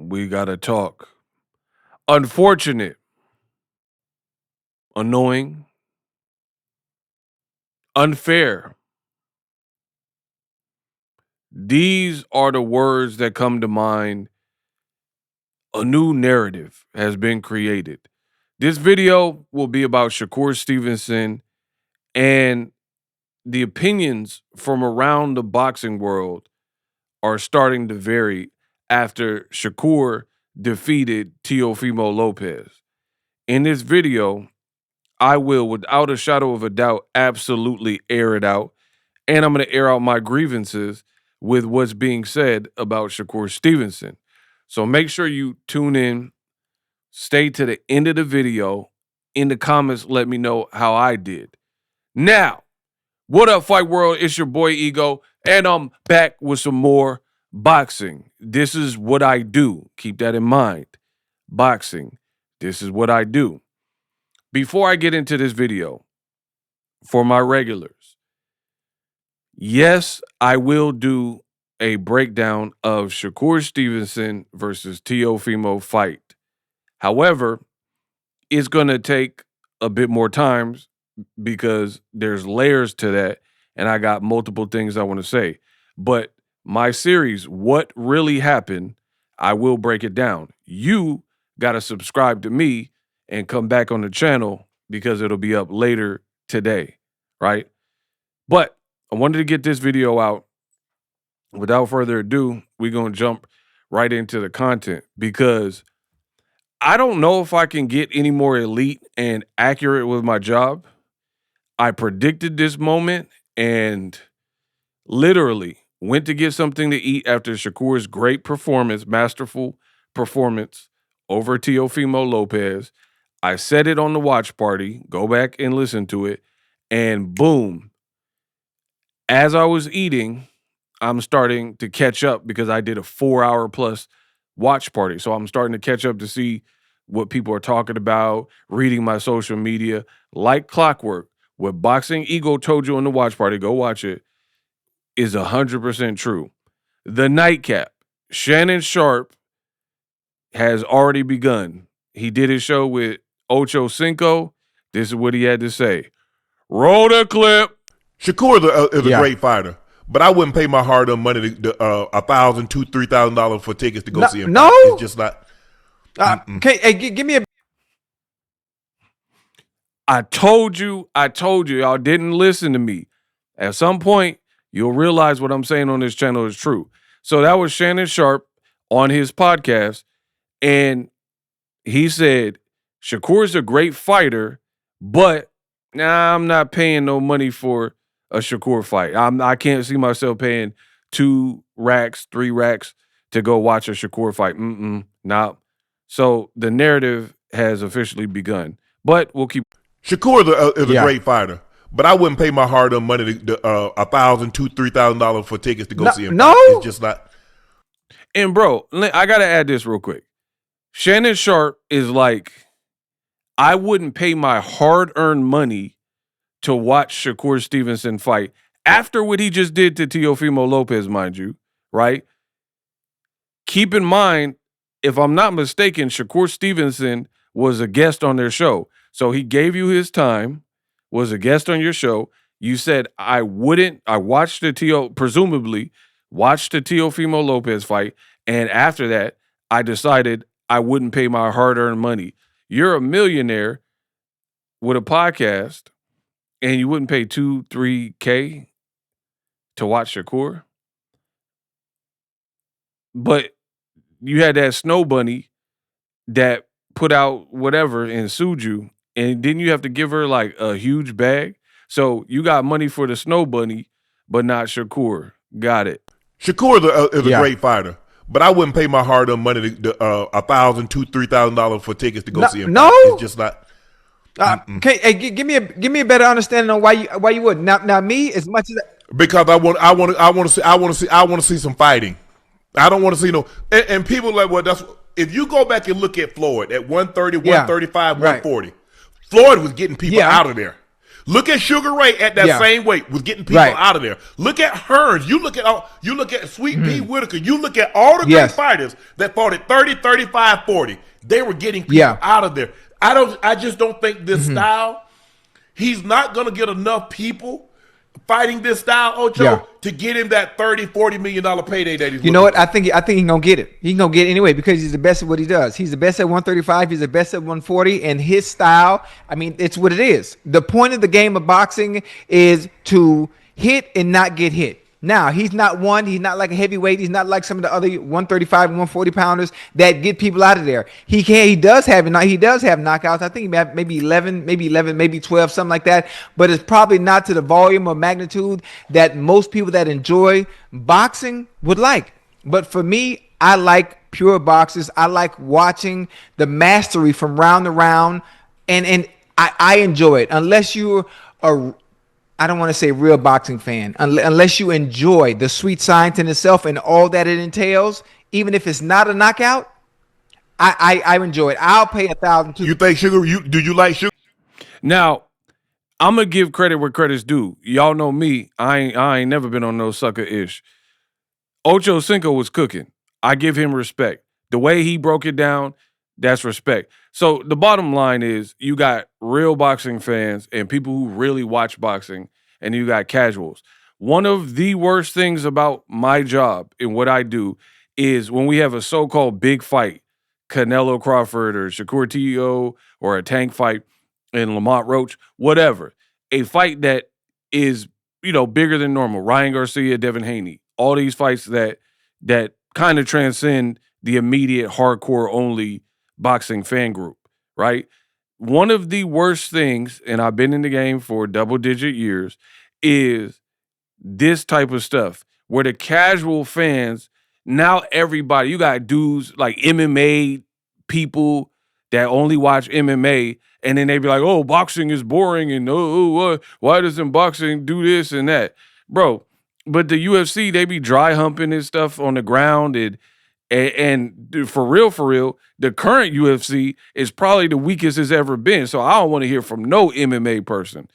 We gotta talk. Unfortunate, annoying, unfair. These are the words that come to mind. A new narrative has been created. This video will be about Shakur Stevenson and the opinions from around the boxing world are starting to vary after Shakur defeated Teofimo Lopez. In this video, I will, without a shadow of a doubt, absolutely air it out. And I'm going to air out my grievances with what's being said about Shakur Stevenson. So make sure you tune in, stay to the end of the video. In the comments, let me know how I did. Now, what up, Fight World? It's your boy Ego, and I'm back with some more boxing. This is what I do. Keep that in mind. Boxing. This is what I do. Before I get into this video, for my regulars, yes, I will do a breakdown of Shakur Stevenson versus Teofimo fight. However, it's going to take a bit more time because there's layers to that, and I got multiple things I want to say. But my series, What Really Happened, I will break it down. You got to subscribe to me and come back on the channel because it'll be up later today, right? But I wanted to get this video out. Without further ado, we're going to jump right into the content because I don't know if I can get any more elite and accurate with my job. I predicted this moment and literally went to get something to eat after Shakur's great performance, masterful performance over Teofimo Lopez. I said it on the watch party. Go back and listen to it. And boom, as I was eating, I'm starting to catch up because I did a 4-hour plus watch party. So I'm starting to catch up to see what people are talking about, reading my social media. Like clockwork, what Boxingego told you on the watch party, go watch it, is 100% true. The nightcap, Shannon Sharpe, has already begun. He did his show with Ocho Cinco. This is what he had to say. Roll the clip. Shakur is a great fighter, but I wouldn't pay my hard-earned money to $1,000, $2,000, $3,000 for tickets to go see him. No, it's just not. Okay, hey, give me a. I told you, y'all didn't listen to me. At some point, you'll realize what I'm saying on this channel is true. So that was Shannon Sharpe on his podcast, and he said, Shakur's a great fighter, but I'm not paying no money for a Shakur fight. I can't see myself paying 2 racks, 3 racks to go watch a Shakur fight. Nah. So the narrative has officially begun, but we'll keep. Shakur is a great fighter, but I wouldn't pay my hard-earned money to $1,000, $2,000, $3,000 for tickets to go see him. No, it's just not. And bro, I gotta add this real quick. Shannon Sharpe is like, I wouldn't pay my hard-earned money to watch Shakur Stevenson fight after what he just did to Teofimo Lopez, mind you, right? Keep in mind, if I'm not mistaken, Shakur Stevenson was a guest on their show. So he gave you his time, was a guest on your show. You said, I watched presumably watched the Teofimo Lopez fight. And after that, I decided I wouldn't pay my hard-earned money. You're a millionaire with a podcast and you wouldn't pay 2-3K to watch Shakur? But you had that snow bunny that put out whatever and sued you, and didn't you have to give her like a huge bag? So you got money for the snow bunny, but not Shakur. Got it. Shakur is a great fighter, but I wouldn't pay my hard-earned money to $1,000, $2,000, $3,000 for tickets to go see him. No, it's just not. Okay, hey, give me a better understanding on why you would. Now me, as much as because I want to see some fighting. I don't want to see no and people like, well, that's if you go back and look at Floyd at 130, 135, 140, Floyd was getting people out of there. Look at Sugar Ray at that same weight, was getting people out of there. Look at Hearns. You look at Sweet Pea Whitaker. You look at all the great fighters that fought at 30, 35, 40. They were getting people out of there. I just don't think this style. He's not going to get enough people fighting this style, Ocho, to get him that $30, $40 million payday that he's. You know what? I think he's gonna get it. He's gonna get it anyway because he's the best at what he does. He's the best at 135. He's the best at 140, and his style. I mean, it's what it is. The point of the game of boxing is to hit and not get hit. Now, he's not He's not like a heavyweight. He's not like some of the other 135 and 140 pounders that get people out of there. He does have knockouts. I think maybe 11, maybe 12, something like that. But it's probably not to the volume or magnitude that most people that enjoy boxing would like. But for me, I like pure boxers. I like watching the mastery from round to round, and I enjoy it. Unless you're I don't want to say real boxing fan, unless you enjoy the sweet science in itself and all that it entails, even if it's not a knockout, I enjoy it. I'll pay $1,000 You think Sugar? Do you like Sugar? Now, I'm gonna give credit where credit's due. Y'all know me. I ain't never been on no sucker ish. Ocho Cinco was cooking. I give him respect. The way he broke it down, that's respect. So the bottom line is you got real boxing fans and people who really watch boxing, and you got casuals. One of the worst things about my job and what I do is when we have a so-called big fight, Canelo Crawford or Shakur T.O. or a tank fight in Lamont Roach, whatever, a fight that is, bigger than normal. Ryan Garcia, Devin Haney, all these fights that kind of transcend the immediate hardcore only boxing fan group, right? One of the worst things, and I've been in the game for double-digit years, is this type of stuff where the casual fans, now everybody, you got dudes like MMA people that only watch MMA, and then they be like, oh, boxing is boring, and why doesn't boxing do this and that? Bro, but the UFC, they be dry humping this stuff on the ground, and for real, the current UFC is probably the weakest it's ever been. So I don't want to hear from no MMA person,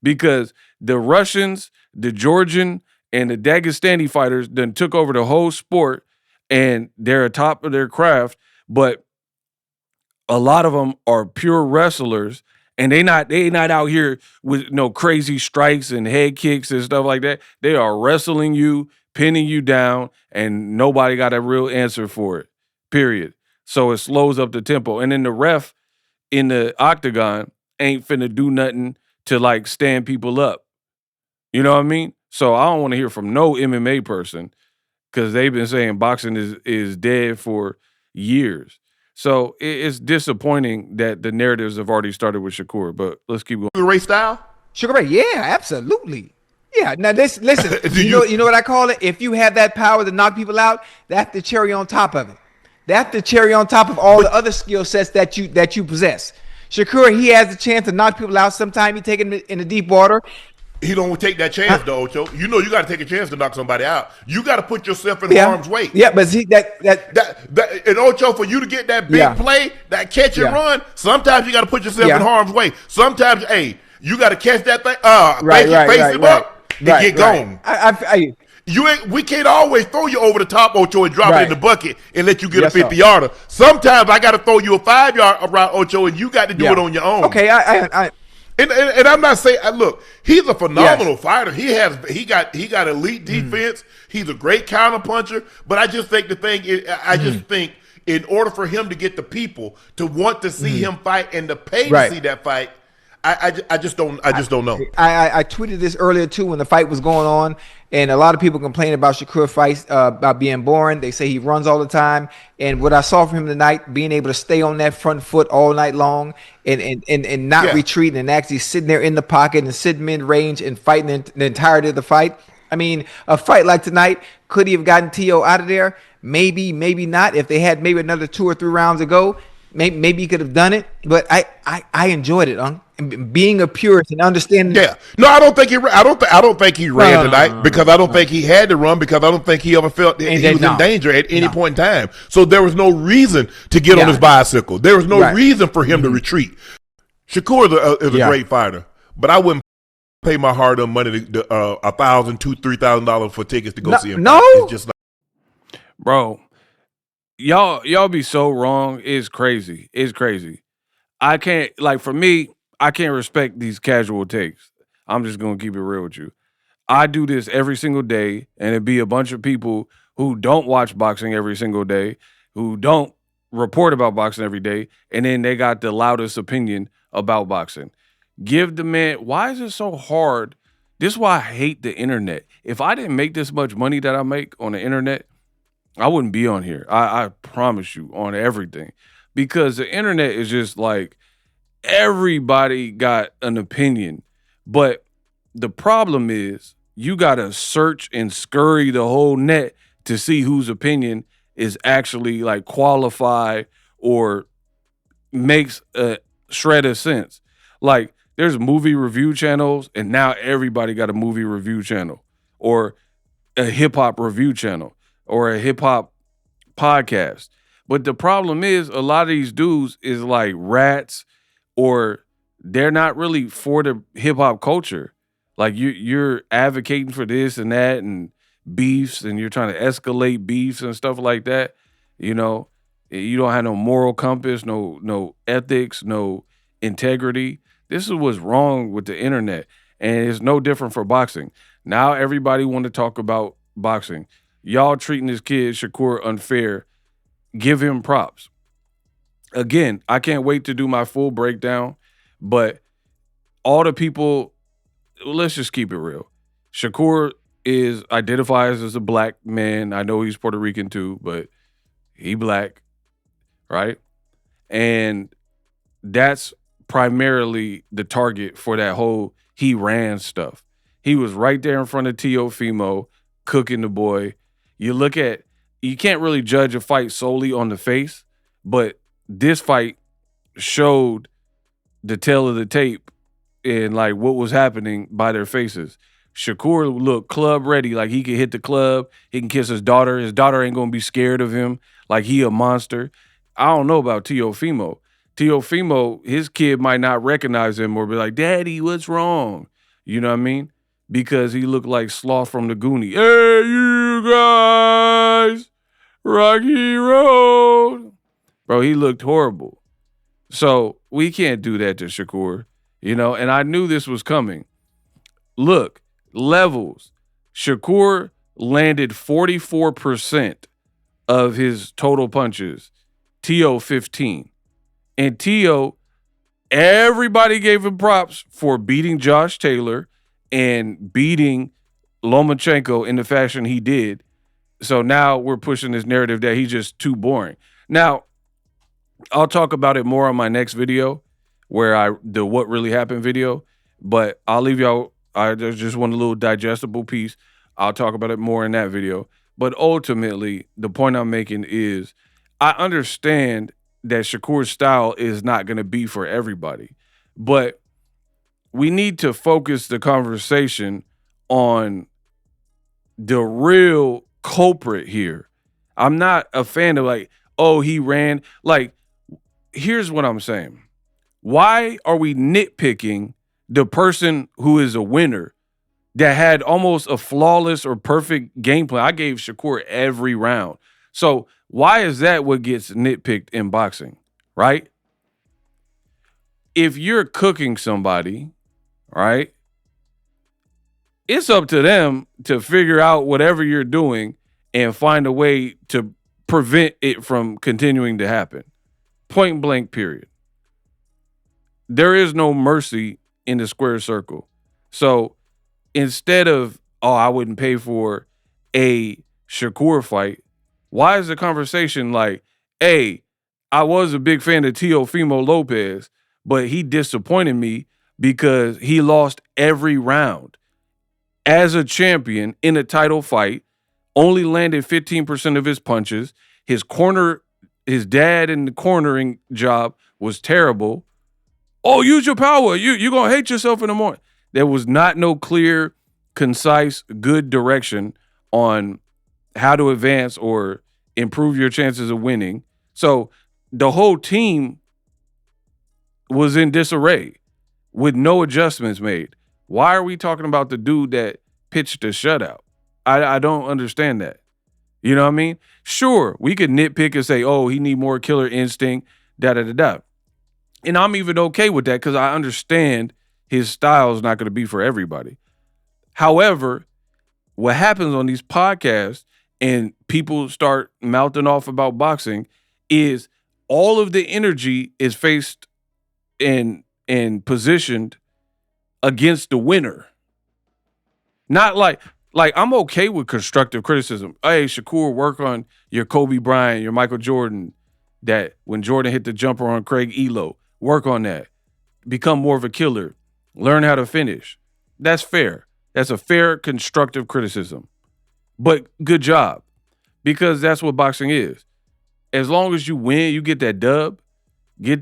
because the Russians, the Georgian, and the Dagestani fighters then took over the whole sport, and they're atop of their craft. But a lot of them are pure wrestlers, and they not out here with no crazy strikes and head kicks and stuff like that. They are wrestling you, pinning you down, and nobody got a real answer for it, period. So it slows up the tempo. And then the ref in the octagon ain't finna do nothing to, like, stand people up. You know what I mean? So I don't want to hear from no MMA person, because they've been saying boxing is dead for years. So it's disappointing that the narratives have already started with Shakur, but let's keep going. Sugar Ray style? Sugar Ray, yeah, absolutely. Yeah, now listen, you know what I call it? If you have that power to knock people out, that's the cherry on top of it. That's the cherry on top of all the other skill sets that you possess. Shakur, he has the chance to knock people out. Sometimes he take him in the deep water. He don't take that chance, though, Ocho. You know you got to take a chance to knock somebody out. You got to put yourself in harm's way. Yeah, but see that and Ocho, for you to get that big play, that catch and run, sometimes you got to put yourself in harm's way. Sometimes, you got to catch that thing, face him up, and get going. We can't always throw you over the top, Ocho, and drop it in the bucket and let you get a 50-yarder. Sometimes I got to throw you a 5-yard around, Ocho, and you got to do it on your own. Okay, And I'm not saying, look, he's a phenomenal fighter. He got elite defense. He's a great counterpuncher. But I just think the thing is, I just think in order for him to get the people to want to see him fight and to pay to see that fight, I just don't know. I tweeted this earlier too when the fight was going on, and a lot of people complain about Shakur fights about being boring. They say he runs all the time, and what I saw from him tonight, being able to stay on that front foot all night long and not retreating and actually sitting there in the pocket and sitting mid range and fighting the entirety of the fight. I mean, a fight like tonight, could he have gotten T.O. out of there? Maybe, maybe not. If they had maybe another 2 or 3 rounds to go, maybe he could have done it. But I enjoyed it, being a purist and understanding. Yeah, no, I don't think he ran tonight because I don't think he had to run, because I don't think he ever felt that he was in danger at any point in time. So there was no reason to get on his bicycle. There was no reason for him to retreat. Shakur is a great fighter, but I wouldn't pay my hard-earned money to $1,000, $2,000, $3,000 for tickets to go see him. No, it's just like, bro, y'all be so wrong. It's crazy. It's crazy. I can't, like, for me, I can't respect these casual takes. I'm just gonna keep it real with you. I do this every single day, and it'd be a bunch of people who don't watch boxing every single day, who don't report about boxing every day, and then they got the loudest opinion about boxing. Give the man, why is it so hard? This is why I hate the internet. If I didn't make this much money that I make on the internet, I wouldn't be on here. I promise you, on everything. Because the internet is just like, everybody got an opinion. But the problem is, you got to search and scurry the whole net to see whose opinion is actually like qualified or makes a shred of sense. Like, there's movie review channels, and now everybody got a movie review channel or a hip hop review channel or a hip hop podcast. But the problem is, a lot of these dudes is like rats, or they're not really for the hip hop culture. Like, you're advocating for this and that and beefs, and you're trying to escalate beefs and stuff like that. You know, you don't have no moral compass, no ethics, no integrity. This is what's wrong with the internet, and it's no different for boxing. Now everybody want to talk about boxing. Y'all treating this kid Shakur unfair. Give him props. Again, I can't wait to do my full breakdown, but all the people, let's just keep it real. Shakur identifies as a black man. I know he's Puerto Rican too, but he black, right? And that's primarily the target for that whole he ran stuff. He was right there in front of Teofimo, cooking the boy. You can't really judge a fight solely on the face, but this fight showed the tail of the tape and like what was happening by their faces. Shakur looked club ready, like he could hit the club. He can kiss his daughter. His daughter ain't gonna be scared of him, like he a monster. I don't know about Teofimo. Teofimo, his kid might not recognize him or be like, "Daddy, what's wrong?" You know what I mean? Because he looked like Sloth from the Goonies. Hey, you guys, Rocky Road. Bro, he looked horrible. So we can't do that to Shakur, you know, and I knew this was coming. Look, levels. Shakur landed 44% of his total punches. Teo 15. And Teo, everybody gave him props for beating Josh Taylor and beating Lomachenko in the fashion he did. So now we're pushing this narrative that he's just too boring. Now, I'll talk about it more on my next video, where the what really happened video, but I'll leave y'all. I just want a little digestible piece. I'll talk about it more in that video. But ultimately, the point I'm making is, I understand that Shakur's style is not going to be for everybody, but we need to focus the conversation on the real culprit here. I'm not a fan of like, oh, he ran. Like, here's what I'm saying. Why are we nitpicking the person who is a winner that had almost a flawless or perfect game plan? I gave Shakur every round. So why is that what gets nitpicked in boxing, right? If you're cooking somebody, right, it's up to them to figure out whatever you're doing and find a way to prevent it from continuing to happen. Point blank, period. There is no mercy in the square circle. So instead of, oh, I wouldn't pay for a Shakur fight, why is the conversation like, hey, I was a big fan of Teofimo Lopez, but he disappointed me because he lost every round. As a champion in a title fight, only landed 15% of his punches. His dad in the cornering job was terrible. Oh, use your power. You're going to hate yourself in the morning. There was not no clear, concise, good direction on how to advance or improve your chances of winning. So the whole team was in disarray with no adjustments made. Why are we talking about the dude that pitched a shutout? I don't understand that. You know what I mean? Sure, we could nitpick and say, oh, he need more killer instinct, da-da-da-da. And I'm even okay with that because I understand his style is not going to be for everybody. However, what happens on these podcasts and people start mouthing off about boxing is all of the energy is faced and positioned against the winner. Not like I'm okay with constructive criticism. Hey, Shakur, work on your Kobe Bryant, your Michael Jordan, that when Jordan hit the jumper on Craig Elo, work on that. Become more of a killer. Learn how to finish. That's fair. That's a fair, constructive criticism. But good job, because that's what boxing is. As long as you win, you get that dub. You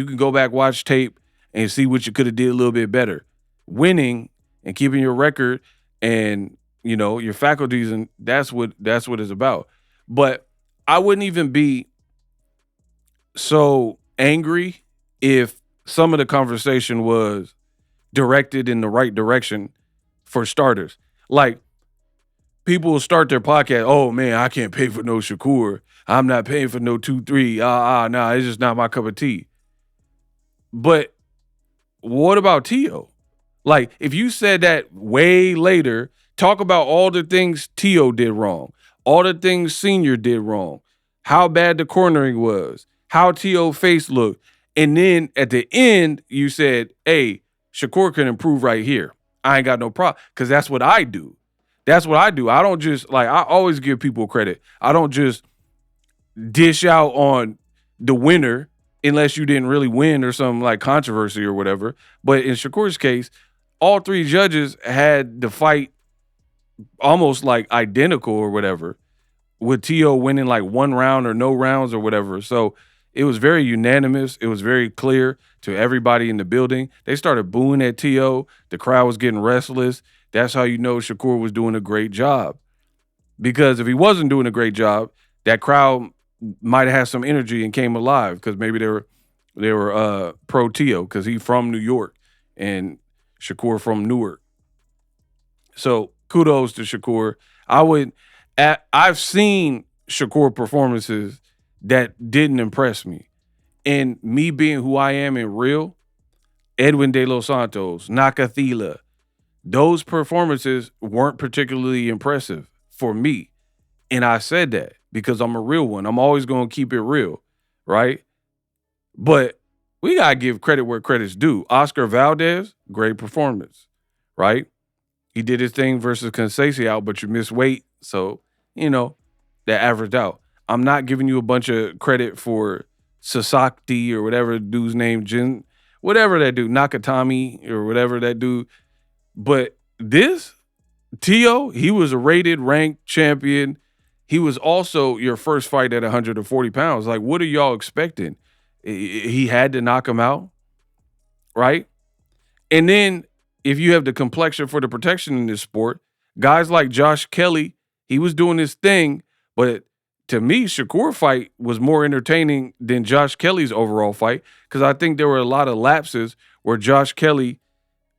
can go back, watch tape, and see what you could have did a little bit better. Winning and keeping your record and, you know, your faculties, and that's what it's about. But I wouldn't even be so angry if some of the conversation was directed in the right direction. For starters, like, people will start their podcast, oh man, I can't pay for no Shakur. I'm not paying for no 2-3. Nah, it's just not my cup of tea. But what about Tio? Like, if you said that way later, talk about all the things Tio did wrong, all the things Senior did wrong, how bad the cornering was, how Tio's face looked. And then at the end, you said, hey, Shakur can improve right here. I ain't got no problem, because that's what I do. That's what I do. I don't just, like, I always give people credit. I don't just dish out on the winner unless you didn't really win or some like controversy or whatever. But in Shakur's case, all three judges had the fight almost like identical or whatever, with Tio winning like one round or no rounds or whatever. So it was very unanimous. It was very clear to everybody in the building. They started booing at Tio. The crowd was getting restless. That's how you know Shakur was doing a great job. Because if he wasn't doing a great job, that crowd might have had some energy and came alive, because maybe they were pro Tio because he's from New York and Shakur from Newark. So kudos to Shakur. I've seen Shakur performances that didn't impress me. And me being who I am in real, Edwin De Los Santos, Nakathila, those performances weren't particularly impressive for me. And I said that because I'm a real one. I'm always going to keep it real, right? But we got to give credit where credit's due. Oscar Valdez, great performance, right? He did his thing versus Conceição, but you missed weight. So, you know, that averaged out. I'm not giving you a bunch of credit for Sasaki or whatever dude's name, whatever that dude, Nakatami or whatever that dude. But this, Tio, he was a rated, ranked champion. He was also your first fight at 140 pounds. Like, what are y'all expecting? He had to knock him out, right? And then if you have the complexion for the protection in this sport, guys like Josh Kelly, he was doing his thing, but to me, Shakur fight was more entertaining than Josh Kelly's overall fight, because I think there were a lot of lapses where Josh Kelly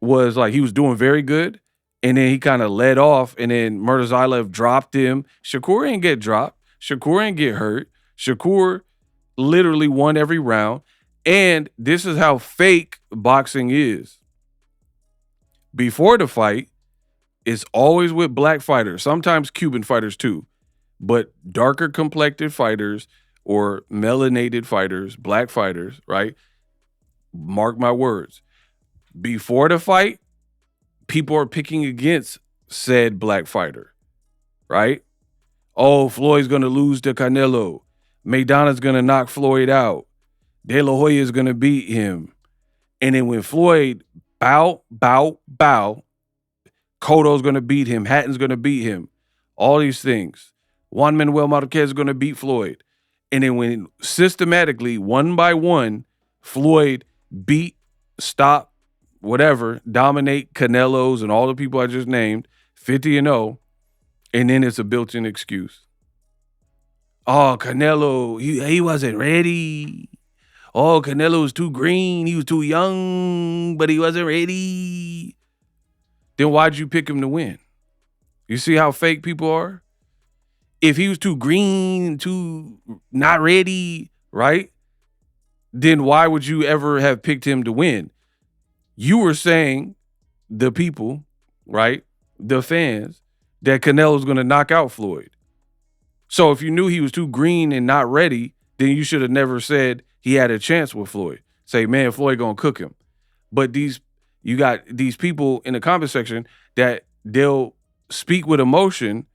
was like, he was doing very good, and then he kind of led off, and then Murtazaev dropped him. Shakur ain't get dropped. Shakur ain't get hurt. Shakur literally won every round, and this is how fake boxing is. Before the fight, it's always with black fighters, sometimes Cuban fighters too, but darker complected fighters or melanated fighters, black fighters, right? Mark my words. Before the fight, people are picking against said black fighter, right? Oh, Floyd's going to lose to Canelo. Maidana's going to knock Floyd out. De La Hoya is going to beat him. And then when Floyd bow, Cotto's going to beat him. Hatton's going to beat him. All these things. Juan Manuel Marquez is going to beat Floyd. And then when systematically, one by one, Floyd beat, stop, whatever, dominate Canelo's and all the people I just named, 50-0, and then it's a built-in excuse. Oh, Canelo, he wasn't ready. Oh, Canelo was too green. He was too young, but he wasn't ready. then why'd you pick him to win? You see how fake people are? If he was too green, too not ready, right? Then why would you ever have picked him to win? You were saying, the people, right, the fans, that Canelo's going to knock out Floyd. So if you knew he was too green and not ready, then you should have never said he had a chance with Floyd. Say, man, Floyd going to cook him. But you got these people in the comment section that they'll speak with emotion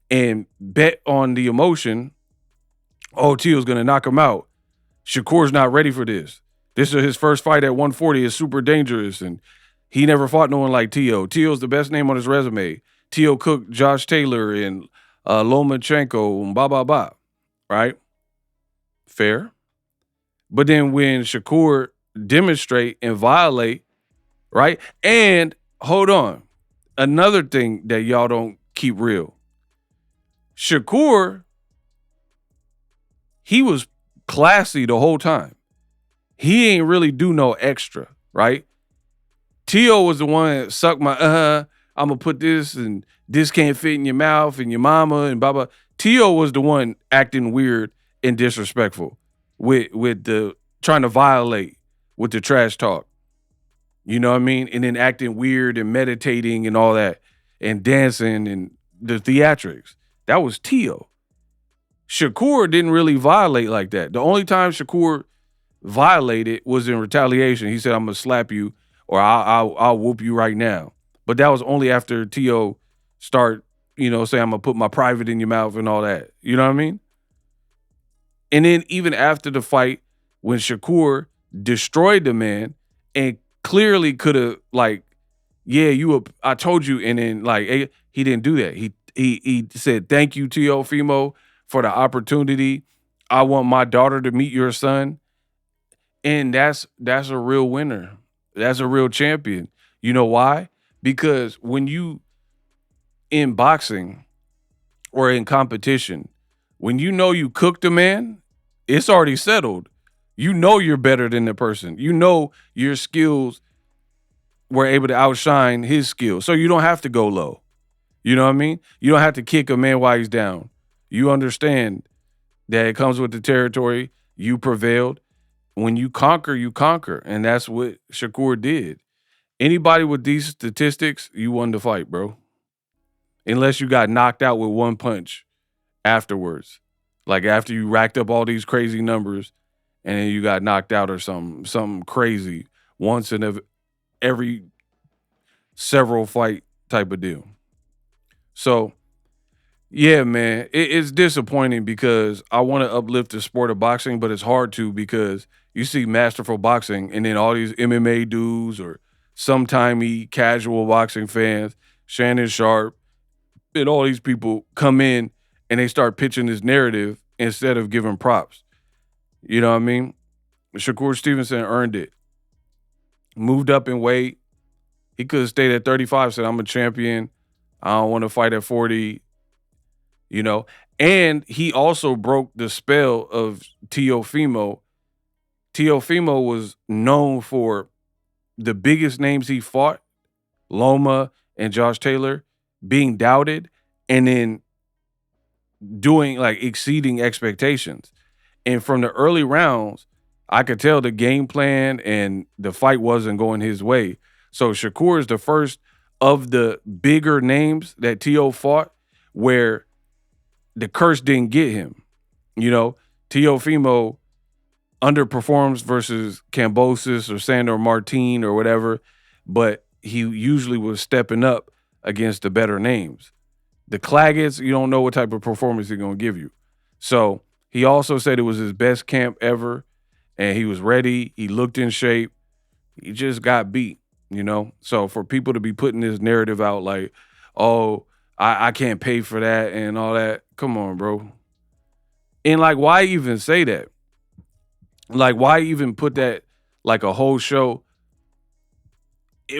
and bet on the emotion. Oh, Teo's going to knock him out. Shakur's not ready for this. This is his first fight at 140. Is super dangerous, and he never fought no one like Teo. Teo's the best name on his resume. Teo cooked Josh Taylor and Lomachenko and blah, blah, blah. Right? Fair. But then when Shakur demonstrate and violate, right? And hold on. Another thing that y'all don't keep real. Shakur, he was classy the whole time. He ain't really do no extra, right? Teo was the one that sucked my, I'm going to put this and this can't fit in your mouth and your mama and blah, blah. Teo was the one acting weird and disrespectful with the trying to violate with the trash talk. You know what I mean? And then acting weird and meditating and all that and dancing and the theatrics. That was Teo. Shakur didn't really violate like that. The only time Shakur violated was in retaliation. He said, I'm going to slap you or I'll whoop you right now. But that was only after Teo start, saying I'm going to put my private in your mouth and all that. You know what I mean? And then even after the fight, when Shakur destroyed the man and clearly could have I told you, and then he didn't do that. He said, thank you, Teofimo, for the opportunity. I want my daughter to meet your son. And that's a real winner. That's a real champion. You know why? Because when you in boxing or in competition, when you know you cooked a man, it's already settled. You know you're better than the person. You know your skills were able to outshine his skills. So you don't have to go low. You know what I mean? You don't have to kick a man while he's down. You understand that it comes with the territory. You prevailed. When you conquer, you conquer. And that's what Shakur did. Anybody with these statistics, you won the fight, bro. Unless you got knocked out with one punch afterwards. Like after you racked up all these crazy numbers and then you got knocked out or something crazy once in every several fight type of deal. So, yeah, man, it's disappointing because I want to uplift the sport of boxing, but it's hard to because you see masterful boxing and then all these MMA dudes or sometimey casual boxing fans, Shannon Sharpe, and all these people come in and they start pitching this narrative instead of giving props. You know what I mean? Shakur Stevenson earned it. Moved up in weight. He could have stayed at 35, said, I'm a champion. I don't want to fight at 40. And he also broke the spell of Teofimo. Teofimo was known for the biggest names he fought, Loma and Josh Taylor, being doubted and then doing exceeding expectations. And from the early rounds, I could tell the game plan and the fight wasn't going his way. So Shakur is the first of the bigger names that Teo fought where the curse didn't get him. Teofimo underperforms versus Kambosos or Sandor Martin or whatever, but he usually was stepping up against the better names. The Claggets, you don't know what type of performance he's going to give you. So he also said it was his best camp ever, and he was ready. He looked in shape. He just got beat, So for people to be putting this narrative out like, oh, I can't pay for that and all that, come on, bro. And why even say that? Why even put that a whole show?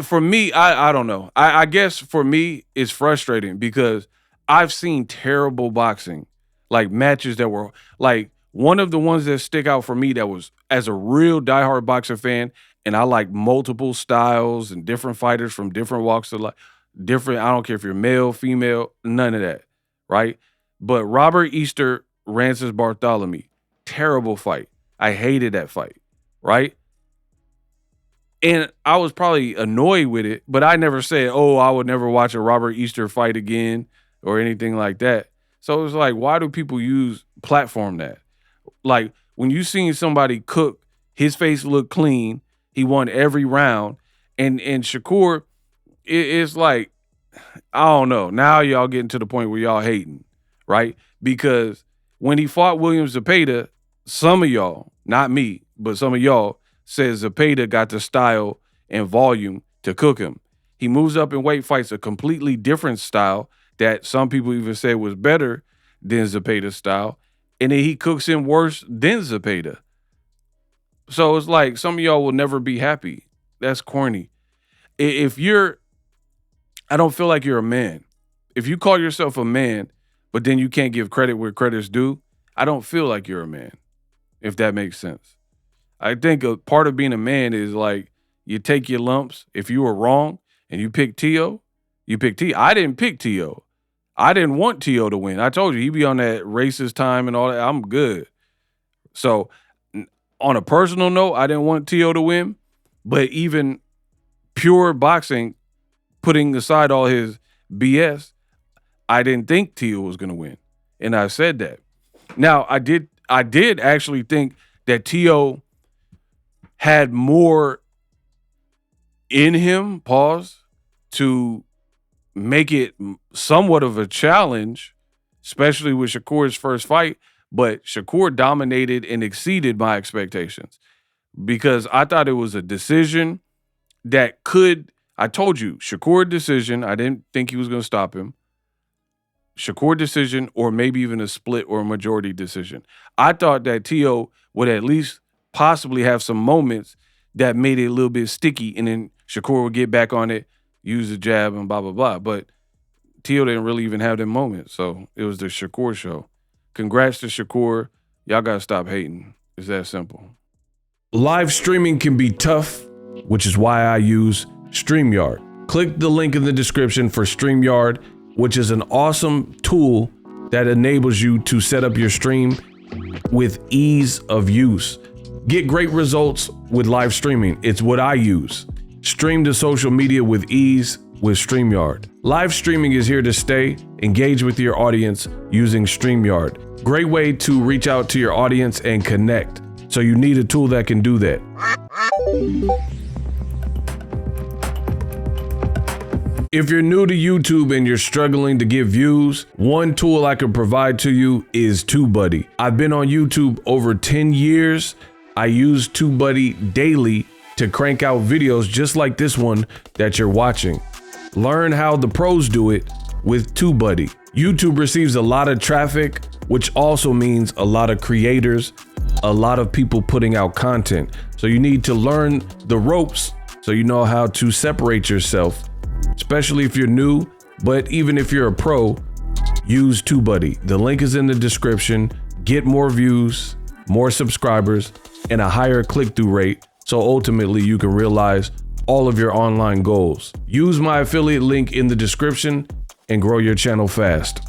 For me, I don't know. I guess for me, it's frustrating because I've seen terrible boxing, matches that were one of the ones that stick out for me that was as a real diehard boxer fan, and I like multiple styles and different fighters from different walks of life. different. I don't care if you're male, female, none of that, right? But Robert Easter, Rances Bartholomew, terrible fight. I hated that fight, right? And I was probably annoyed with it, but I never said, oh, I would never watch a Robert Easter fight again or anything like that. So it was like, why do people platform that? Like, when you seen somebody cook, his face looked clean, he won every round, and Shakur, it's like, I don't know. Now y'all getting to the point where y'all hating, right? Because when he fought William Zepeda, some of y'all, not me, but some of y'all, says Zepeda got the style and volume to cook him. He moves up in weight, fights a completely different style that some people even said was better than Zepeda's style, and then he cooks him worse than Zepeda. So it's like some of y'all will never be happy. That's corny. I don't feel like you're a man. If you call yourself a man, but then you can't give credit where credit's due, I don't feel like you're a man, if that makes sense. I think a part of being a man is like you take your lumps. If you were wrong and you pick Teo, you pick Teo. I didn't pick Teo. I didn't want Teo to win. I told you, he be on that racist time and all that. I'm good. So on a personal note, I didn't want Teo to win, but even pure boxing, putting aside all his BS, I didn't think Teo was going to win. And I said that. Now, I did actually think that Teo had more in him, to make it somewhat of a challenge, especially with Shakur's first fight. But Shakur dominated and exceeded my expectations because I thought it was a decision that I told you, Shakur decision. I didn't think he was going to stop him. Shakur decision, or maybe even a split or a majority decision. I thought that Teo would at least possibly have some moments that made it a little bit sticky, and then Shakur would get back on it, use the jab, and blah, blah, blah. But Teo didn't really even have them moments, so it was the Shakur show. Congrats to Shakur. Y'all got to stop hating. It's that simple. Live streaming can be tough, which is why I use StreamYard. Click the link in the description for StreamYard, which is an awesome tool that enables you to set up your stream with ease of use. Get great results with live streaming. It's what I use. Stream to social media with ease with StreamYard. Live streaming is here to stay. Engage with your audience using StreamYard. Great way to reach out to your audience and connect. So you need a tool that can do that. If you're new to YouTube and you're struggling to get views, one tool I can provide to you is TubeBuddy. I've been on YouTube over 10 years. I use TubeBuddy daily to crank out videos just like this one that you're watching. Learn how the pros do it with TubeBuddy. YouTube receives a lot of traffic, which also means a lot of creators, a lot of people putting out content. So you need to learn the ropes so you know how to separate yourself, especially if you're new, but even if you're a pro, use TubeBuddy. The link is in the description. Get more views, more subscribers, and a higher click-through rate, so ultimately you can realize all of your online goals. Use my affiliate link in the description and grow your channel fast.